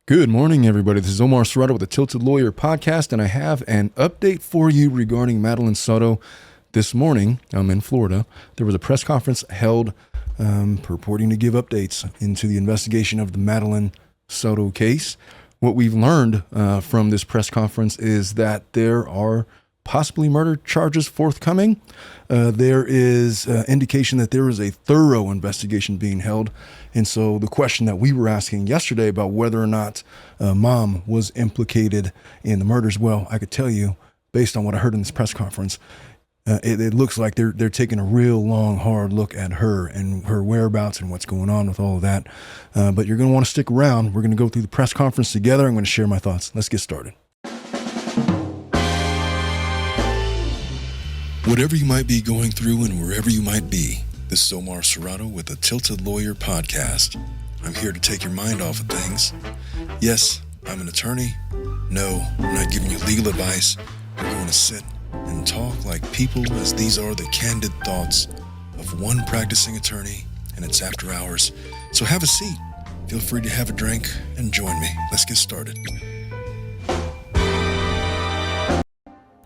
Good morning, everybody. This is Omar Serrato with the Tilted Lawyer podcast, and I have an update for you regarding Madeline Soto. This morning, I'm in Florida. There was a press conference held purporting to give updates into the investigation of the Madeline Soto case. What we've learned from this press conference is that there are possibly murder charges forthcoming. There is indication that there is a thorough investigation being held. And so the question that we were asking yesterday about whether or not mom was implicated in the murders, well, I could tell you, based on what I heard in this press conference, it looks like they're taking a real long, hard look at her and her whereabouts and what's going on with all of that. But you're going to want to stick around. We're going to go through the press conference together. I'm going to share my thoughts. Let's get started. Whatever you might be going through and wherever you might be, this is Omar Serrato with the Tilted Lawyer podcast. I'm here to take your mind off of things. Yes, I'm an attorney. No, I'm not giving you legal advice. We're going to sit and talk like people, as these are the candid thoughts of one practicing attorney, and it's after hours. So have a seat. Feel free to have a drink and join me. Let's get started.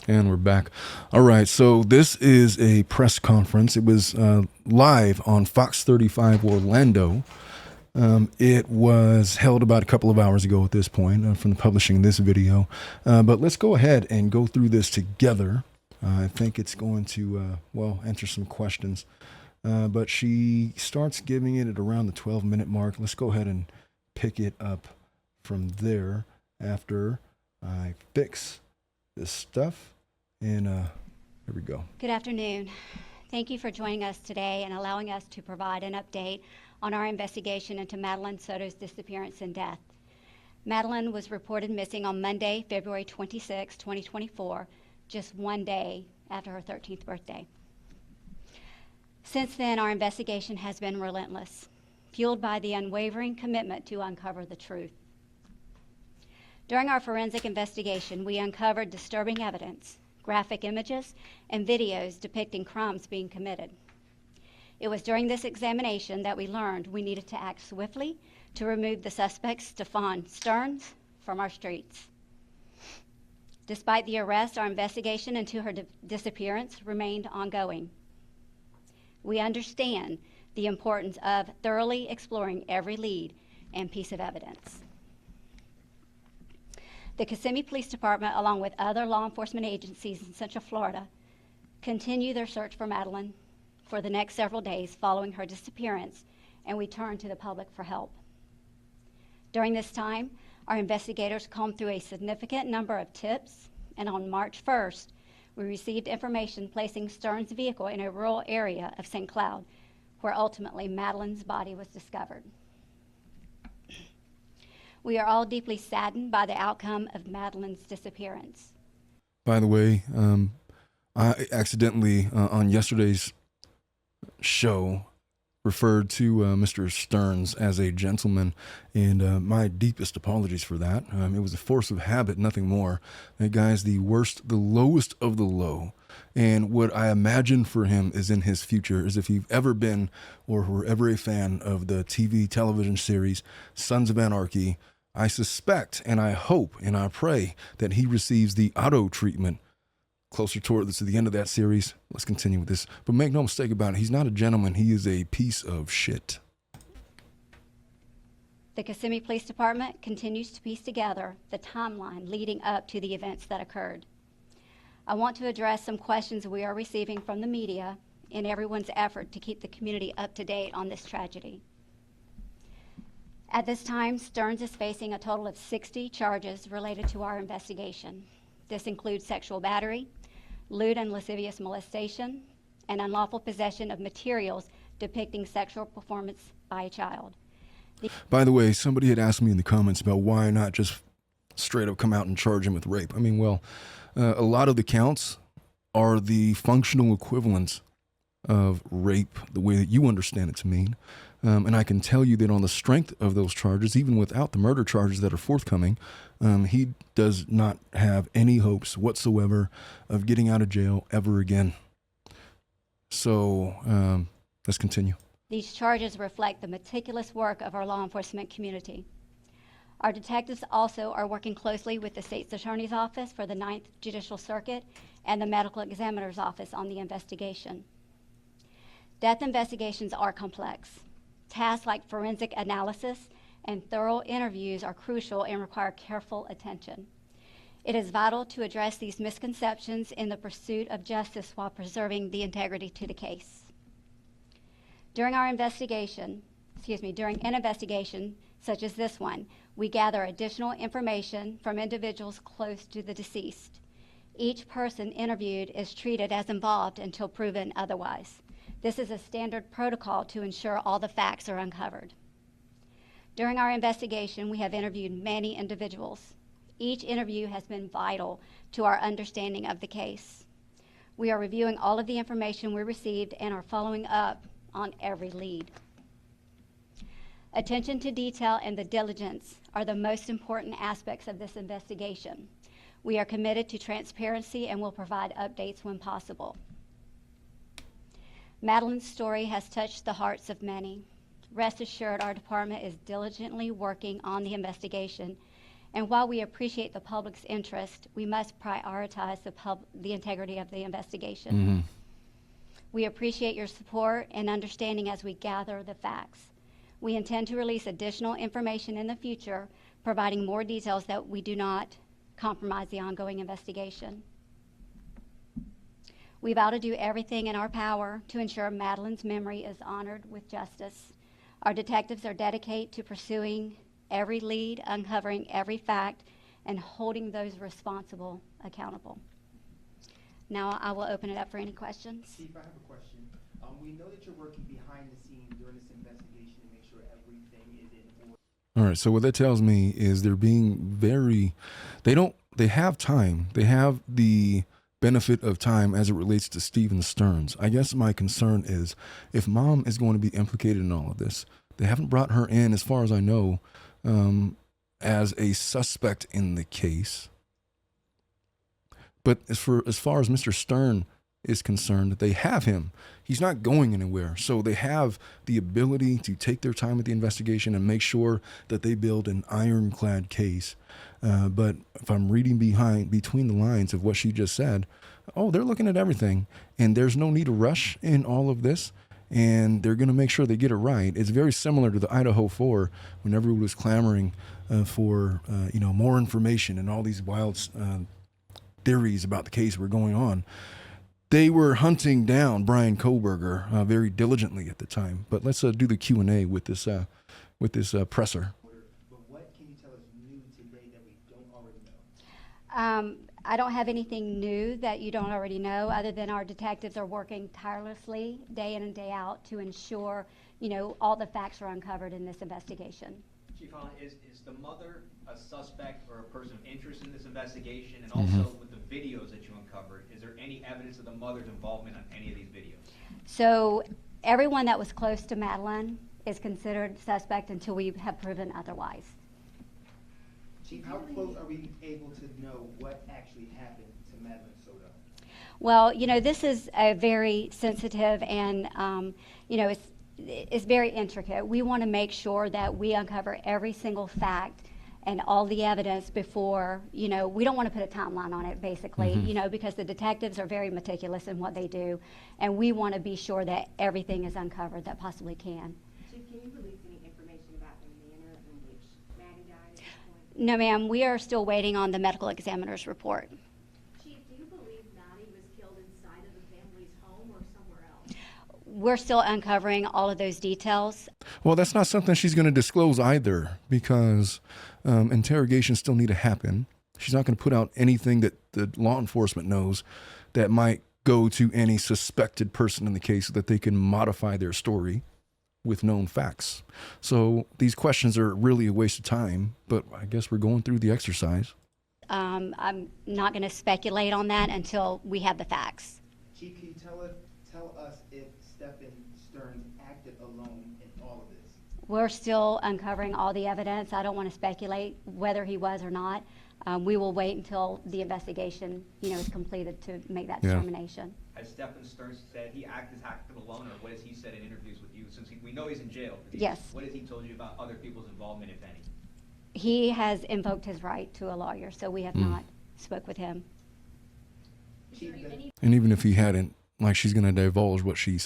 And we're back. All right, so this is a press conference. It was live on Fox 35 Orlando. It was held about a couple of hours ago at this point from the publishing of this video. But let's go ahead and go through this together. I think it's going to, answer some questions. But she starts giving it at around the 12-minute mark. Let's go ahead and pick it up from there after I fix this stuff. And here we go. Good afternoon. Thank you for joining us today and allowing us to provide an update on our investigation into Madeline Soto's disappearance and death. Madeline was reported missing on Monday, February 26, 2024, just one day after her 13th birthday. Since then, our investigation has been relentless, fueled by the unwavering commitment to uncover the truth. During our forensic investigation, we uncovered disturbing evidence, graphic images, and videos depicting crimes being committed. It was during this examination that we learned we needed to act swiftly to remove the suspect, Stephon Stearns, from our streets. Despite the arrest, our investigation into her disappearance remained ongoing. We understand the importance of thoroughly exploring every lead and piece of evidence. The Kissimmee Police Department, along with other law enforcement agencies in Central Florida, continue their search for Madeline for the next several days following her disappearance, and we turn to the public for help. During this time, our investigators combed through a significant number of tips, and on March 1st, we received information placing Stearns' vehicle in a rural area of St. Cloud, where ultimately Madeline's body was discovered. We are all deeply saddened by the outcome of Madeline's disappearance. By the way, I accidentally, on yesterday's show, referred to Mr. Sterns as a gentleman, and my deepest apologies for that. It was a force of habit, nothing more. That guy's the lowest of the low. And what I imagine for him is in his future is if you've ever been or were ever a fan of the television series Sons of Anarchy, I suspect and I hope and I pray that he receives the auto treatment closer towards the end of that series. Let's continue with this. But make no mistake about it, he's not a gentleman. He is a piece of shit. The Kissimmee Police Department continues to piece together the timeline leading up to the events that occurred. I want to address some questions we are receiving from the media in everyone's effort to keep the community up to date on this tragedy. At this time, Stearns is facing a total of 60 charges related to our investigation. This includes sexual battery, lewd and lascivious molestation, and unlawful possession of materials depicting sexual performance by a child. By the way, somebody had asked me in the comments about why not just straight up come out and charge him with rape. I mean, a lot of the counts are the functional equivalents of rape, the way that you understand it to mean. And I can tell you that on the strength of those charges, even without the murder charges that are forthcoming, he does not have any hopes whatsoever of getting out of jail ever again. So let's continue. These charges reflect the meticulous work of our law enforcement community. Our detectives also are working closely with the State's Attorney's Office for the Ninth Judicial Circuit and the Medical Examiner's Office on the investigation. Death investigations are complex. Tasks like forensic analysis and thorough interviews are crucial and require careful attention. It is vital to address these misconceptions in the pursuit of justice while preserving the integrity to the case. During an investigation such as this one, we gather additional information from individuals close to the deceased. Each person interviewed is treated as involved until proven otherwise. This is a standard protocol to ensure all the facts are uncovered. During our investigation, we have interviewed many individuals. Each interview has been vital to our understanding of the case. We are reviewing all of the information we received and are following up on every lead. Attention to detail and the diligence are the most important aspects of this investigation. We are committed to transparency and will provide updates when possible. Madeline's story has touched the hearts of many. Rest assured, our department is diligently working on the investigation, and while we appreciate the public's interest, we must prioritize the integrity of the investigation. Mm-hmm. We appreciate your support and understanding as we gather the facts. We intend to release additional information in the future, providing more details that we do not compromise the ongoing investigation. We vow to do everything in our power to ensure Madeline's memory is honored with justice. Our detectives are dedicated to pursuing every lead, uncovering every fact, and holding those responsible accountable. Now I will open it up for any questions. Chief, I have a question. We know that you're working behind the scenes during this investigation to make sure everything is in order. All right, so what that tells me is they're being they have time. They have the benefit of time as it relates to Stephan Sterns. I guess my concern is if mom is going to be implicated in all of this, they haven't brought her in, as far as I know, as a suspect in the case. But as far as Mr. Stern is concerned, they have him. He's not going anywhere. So they have the ability to take their time with the investigation and make sure that they build an ironclad case. But if I'm reading between the lines of what she just said, they're looking at everything, and there's no need to rush in all of this, and they're going to make sure they get it right. It's very similar to the Idaho 4 when everyone was clamoring for more information and all these wild theories about the case were going on. They were hunting down Brian Koberger very diligently at the time. But let's do the Q&A with this presser. But what can you tell us new today that we don't already know? I don't have anything new that you don't already know, other than our detectives are working tirelessly day in and day out to ensure, all the facts are uncovered in this investigation. Chief Holland, is the mother a suspect or a person of interest in this investigation? And also with the videos that you uncovered, is there any evidence of the mother's involvement on any of these videos? So everyone that was close to Madeline is considered suspect until we have proven otherwise. Chief, how close are we able to know what actually happened to Madeline Soto? Well, this is a very sensitive and, it's very intricate. We want to make sure that we uncover every single fact and all the evidence before, we don't want to put a timeline on it, basically, because the detectives are very meticulous in what they do, and we want to be sure that everything is uncovered that possibly can. Chief, can you release any information about the manner in which Maddie died at this point? No, ma'am, we are still waiting on the medical examiner's report. Chief, do you believe Maddie was killed inside of the family's home or somewhere else? We're still uncovering all of those details. Well, that's not something she's going to disclose either, because interrogations still need to happen. She's not going to put out anything that the law enforcement knows that might go to any suspected person in the case so that they can modify their story with known facts. So these questions are really a waste of time, but I guess we're going through the exercise. I'm not going to speculate on that until we have the facts. Chief, can you tell us if Stephon Sterns acted alone in all of this? We're still uncovering all the evidence. I don't want to speculate whether he was or not. We will wait until the investigation, is completed to make that determination. Has Stephon Sterns said he acted alone, or what has he said in interviews with you? Since we know he's in jail for these, Yes. what has he told you about other people's involvement, if any? He has invoked his right to a lawyer, so we have not spoke with him. And even if he hadn't, like, she's going to divulge what she,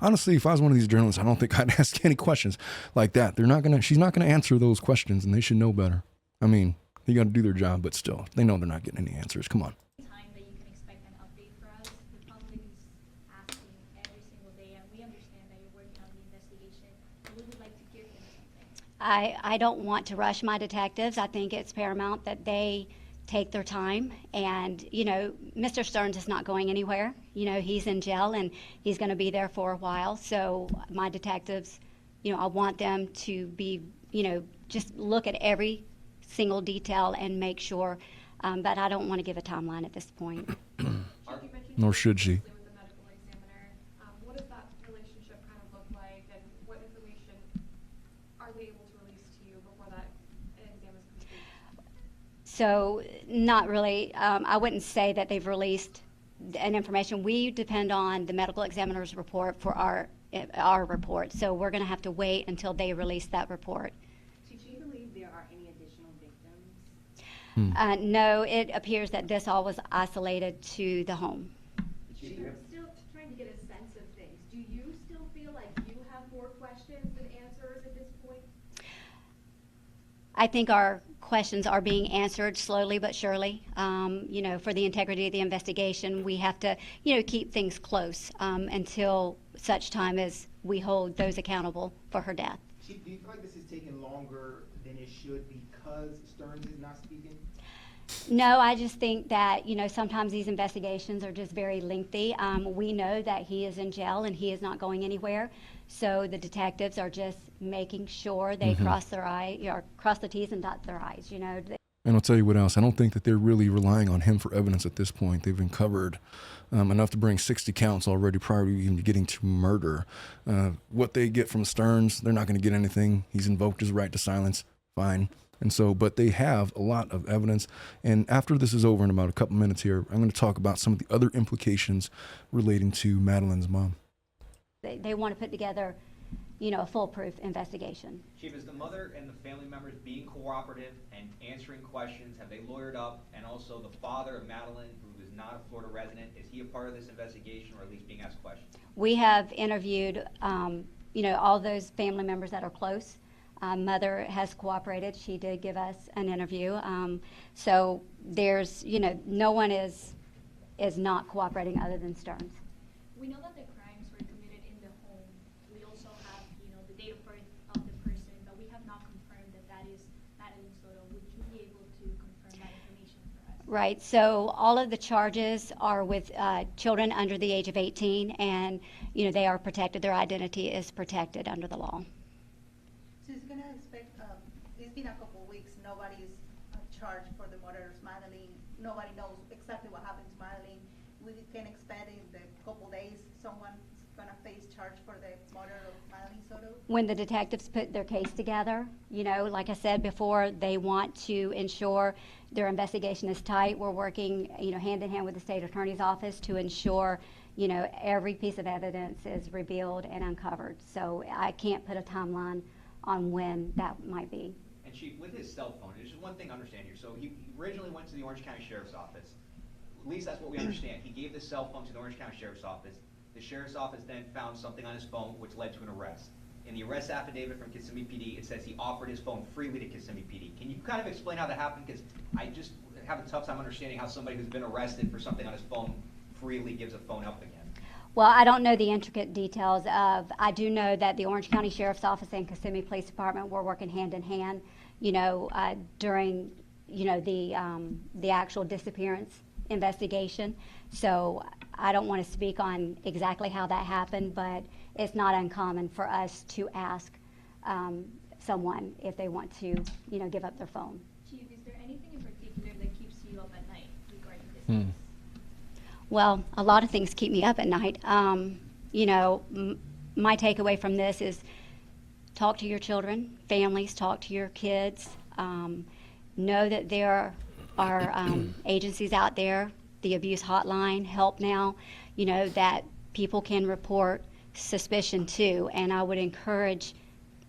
honestly, if I was one of these journalists, I don't think I'd ask any questions like that. She's not going to answer those questions, and they should know better. I mean, they got to do their job, but still, they know they're not getting any answers. Come on. Time that you can expect an update for us. The public is asking every single day, and we understand that you're working on the investigation. We would like to give them something. I don't want to rush my detectives. I think it's paramount that they take their time. And, Mr. Stearns is not going anywhere. He's in jail and he's going to be there for a while. So my detectives, I want them to be, just look at every single detail and make sure. But I don't want to give a timeline at this point. Nor should she. With the medical examiner, what does that relationship kind of look like, and what information are they able to release to you before that exam is complete? So not really. I wouldn't say that they've released an information. We depend on the medical examiner's report for our report. So we're going to have to wait until they release that report. Do you believe there are any additional victims? No, it appears that this all was isolated to the home. We're still trying to get a sense of things. Do you still feel like you have more questions than answers at this point? I think our questions are being answered slowly but surely. For the integrity of the investigation, we have to, keep things close until such time as we hold those accountable for her death. Chief, do you feel like this is taking longer than it should because Stearns is not speaking? No, I just think that, sometimes these investigations are just very lengthy. We know that he is in jail and he is not going anywhere. So the detectives are just making sure they cross the T's and dot their I's, And I'll tell you what else. I don't think that they're really relying on him for evidence at this point. They've uncovered enough to bring 60 counts already prior to even getting to murder. What they get from Stearns, they're not going to get anything. He's invoked his right to silence. Fine. And so, but they have a lot of evidence. And after this is over in about a couple minutes here, I'm going to talk about some of the other implications relating to Madeline's mom. They want to put together, a foolproof investigation. Chief, is the mother and the family members being cooperative and answering questions? Have they lawyered up? And also the father of Madeline, who is not a Florida resident, is he a part of this investigation or at least being asked questions? We have interviewed, all those family members that are close. Mother has cooperated. She did give us an interview. So there's, no one is not cooperating other than Stearns. We know that the crimes were committed in the home. We also have, the date of birth of the person, but we have not confirmed that is Madeline Soto. Would you be able to confirm that information for us? Right. So all of the charges are with children under the age of 18, and, they are protected. Their identity is protected under the law. So it's gonna expect, it's been a couple of weeks, nobody's charged for the murder of Madeline. Nobody knows exactly what happened to Madeline. We can expect in the couple days, someone's gonna face charge for the murder of Madeline Soto. When the detectives put their case together, like I said before, they want to ensure their investigation is tight. We're working, hand in hand with the state attorney's office to ensure, every piece of evidence is revealed and uncovered. So I can't put a timeline on when that might be. And Chief, with his cell phone, there's just one thing to understand here. So he originally went to the Orange County Sheriff's Office. At least that's what we understand. He gave the cell phone to the Orange County Sheriff's Office. The Sheriff's Office then found something on his phone which led to an arrest. In the arrest affidavit from Kissimmee PD, it says he offered his phone freely to Kissimmee PD. Can you kind of explain how that happened? Because I just have a tough time understanding how somebody who's been arrested for something on his phone freely gives a phone up again. Well, I don't know the intricate details I do know that the Orange County Sheriff's Office and Kissimmee Police Department were working hand in hand, during, the actual disappearance investigation. So I don't want to speak on exactly how that happened, but it's not uncommon for us to ask someone if they want to, give up their phone. Chief, is there anything in particular that keeps you up at night regarding this case? Well, a lot of things keep me up at night. My takeaway from this is talk to your children, families, talk to your kids. Know that there are agencies out there, the abuse hotline, Help Now, that people can report suspicion to. And I would encourage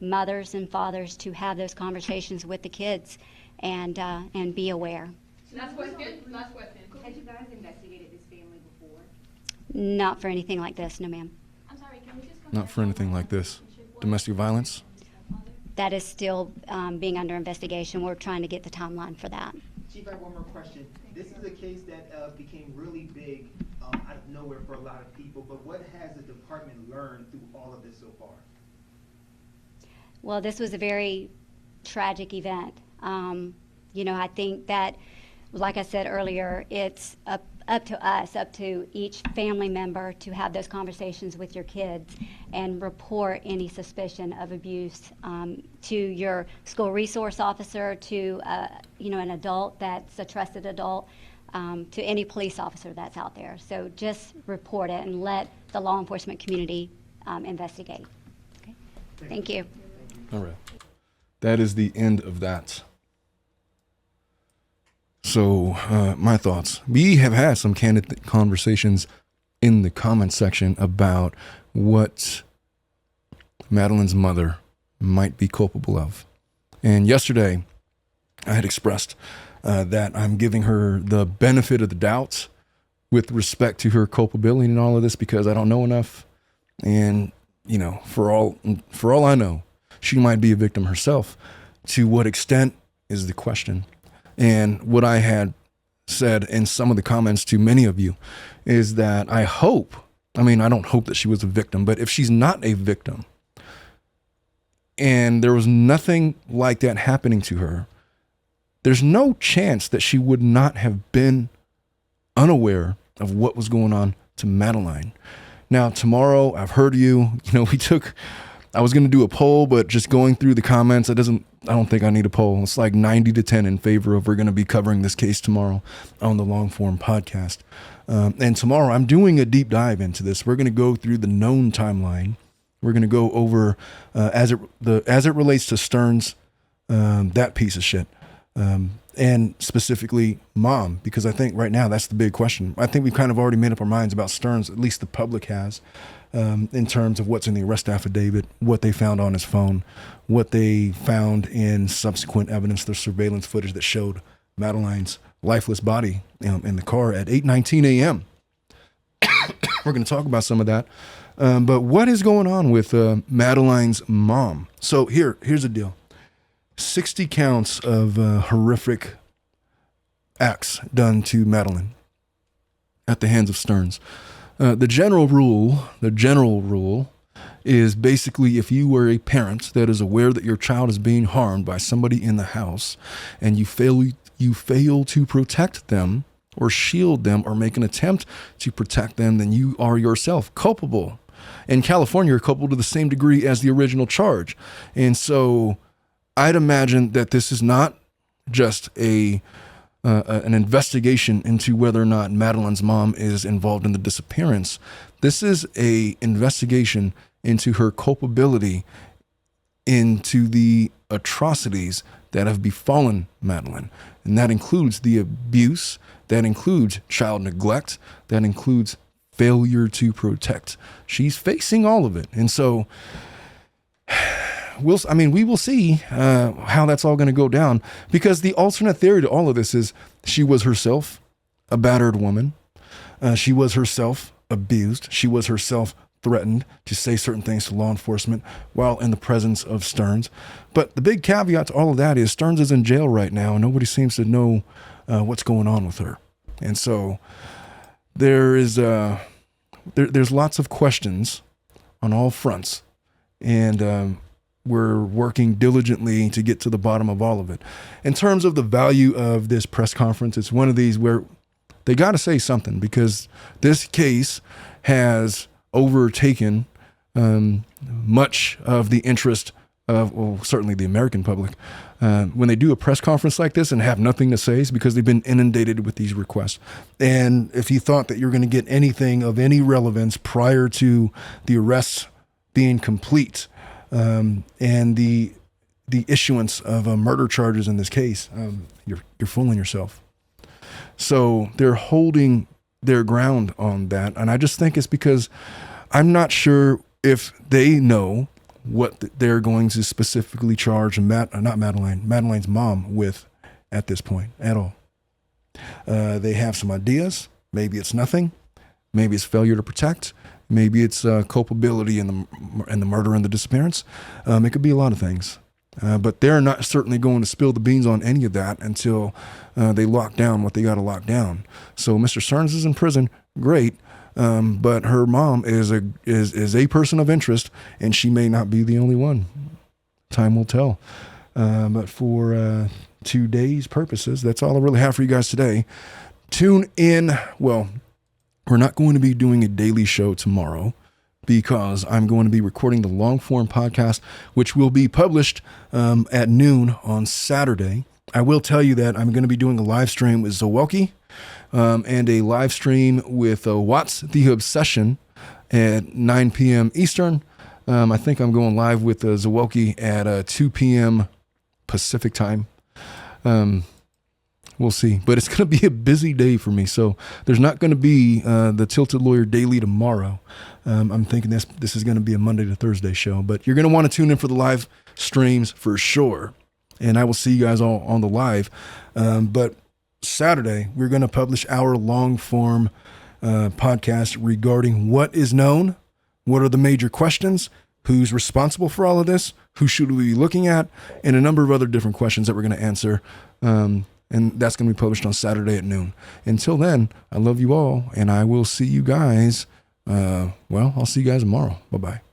mothers and fathers to have those conversations with the kids and be aware. Last question. Had you guys investigated this family before? Not for anything like this, no ma'am. I'm sorry, can we just Not for anything like this. Domestic violence? That is still being under investigation. We're trying to get the timeline for that. Chief, I have one more question. This is a case that became really big out of nowhere for a lot of people, but what has the department learned through all of this so far? Well, this was a very tragic event. I think that, like I said earlier, it's up to us, up to each family member to have those conversations with your kids and report any suspicion of abuse to your school resource officer, to an adult that's a trusted adult, to any police officer that's out there. So just report it and let the law enforcement community investigate. Okay? Thank you. All right. That is the end of that. So, my thoughts. We have had some candid conversations in the comment section about what Madeline's mother might be culpable of. And yesterday, I had expressed that I'm giving her the benefit of the doubt with respect to her culpability in all of this because I don't know enough. And, for all I know, she might be a victim herself. To what extent is the question. And what I had said in some of the comments to many of you is that I don't hope that she was a victim, but if she's not a victim and there was nothing like that happening to her, there's no chance that she would not have been unaware of what was going on to Madeline. Now, tomorrow, I've heard you, I was going to do a poll, but just going through the comments, I don't think I need a poll. It's like 90-10 in favor of we're going to be covering this case tomorrow on the long form podcast. And tomorrow I'm doing a deep dive into this. We're going to go through the known timeline. We're going to go over as it relates to Stearns, that piece of shit. And specifically mom, because I think right now that's the big question. I think we've kind of already made up our minds about Stearns, at least the public has. In terms of what's in the arrest affidavit, what they found on his phone, what they found in subsequent evidence, the surveillance footage that showed Madeline's lifeless body in the car at 8:19 a.m. We're going to talk about some of that. But what is going on with Madeline's mom? So here's the deal. 60 counts of horrific acts done to Madeline at the hands of Stearns. The general rule is basically if you were a parent that is aware that your child is being harmed by somebody in the house and you fail to protect them or shield them or make an attempt to protect them, then you are yourself culpable. In California, you're culpable to the same degree as the original charge. And so I'd imagine that this is not just an investigation into whether or not Madeline's mom is involved in the disappearance. This is a investigation into her culpability into the atrocities that have befallen Madeline. And that includes the abuse, that includes child neglect, that includes failure to protect. She's facing all of it. And so we will see how that's all going to go down, because the alternate theory to all of this is she was herself a battered woman. She was herself abused. She was herself threatened to say certain things to law enforcement while in the presence of Stearns. But the big caveat to all of that is Stearns is in jail right now and nobody seems to know what's going on with her. And so there's lots of questions on all fronts. And we're working diligently to get to the bottom of all of it. In terms of the value of this press conference, it's one of these where they got to say something, because this case has overtaken much of the interest of, well, certainly the American public. When they do a press conference like this and have nothing to say, is because they've been inundated with these requests. And if you thought that you're going to get anything of any relevance prior to the arrests being complete, and the issuance of murder charges in this case, you're fooling yourself. So they're holding their ground on that. And I just think it's because I'm not sure if they know what they're going to specifically charge Madeline's mom with at this point at all. They have some ideas. Maybe it's nothing. Maybe it's failure to protect. Maybe it's culpability in the murder and the disappearance. It could be a lot of things. But they're not certainly going to spill the beans on any of that until they lock down what they got to lock down. So Mr. Stearns is in prison. Great. But her mom is a person of interest, and she may not be the only one. Time will tell. But for today's purposes, that's all I really have for you guys today. Tune in. Well, we're not going to be doing a daily show tomorrow because I'm going to be recording the long form podcast, which will be published at noon on Saturday. I will tell you that I'm going to be doing a live stream with Zawelki and a live stream with Watts the Obsession at 9 p.m. Eastern. I think I'm going live with Zawelki at 2 p.m. Pacific time. We'll see, but it's going to be a busy day for me. So there's not going to be the Tilted Lawyer Daily tomorrow. I'm thinking this is going to be a Monday to Thursday show, but you're going to want to tune in for the live streams for sure. And I will see you guys all on the live. But Saturday, we're going to publish our long form podcast regarding what is known, what are the major questions, who's responsible for all of this, who should we be looking at, and a number of other different questions that we're going to answer. And that's going to be published on Saturday at noon. Until then, I love you all, and I will see you guys. I'll see you guys tomorrow. Bye-bye.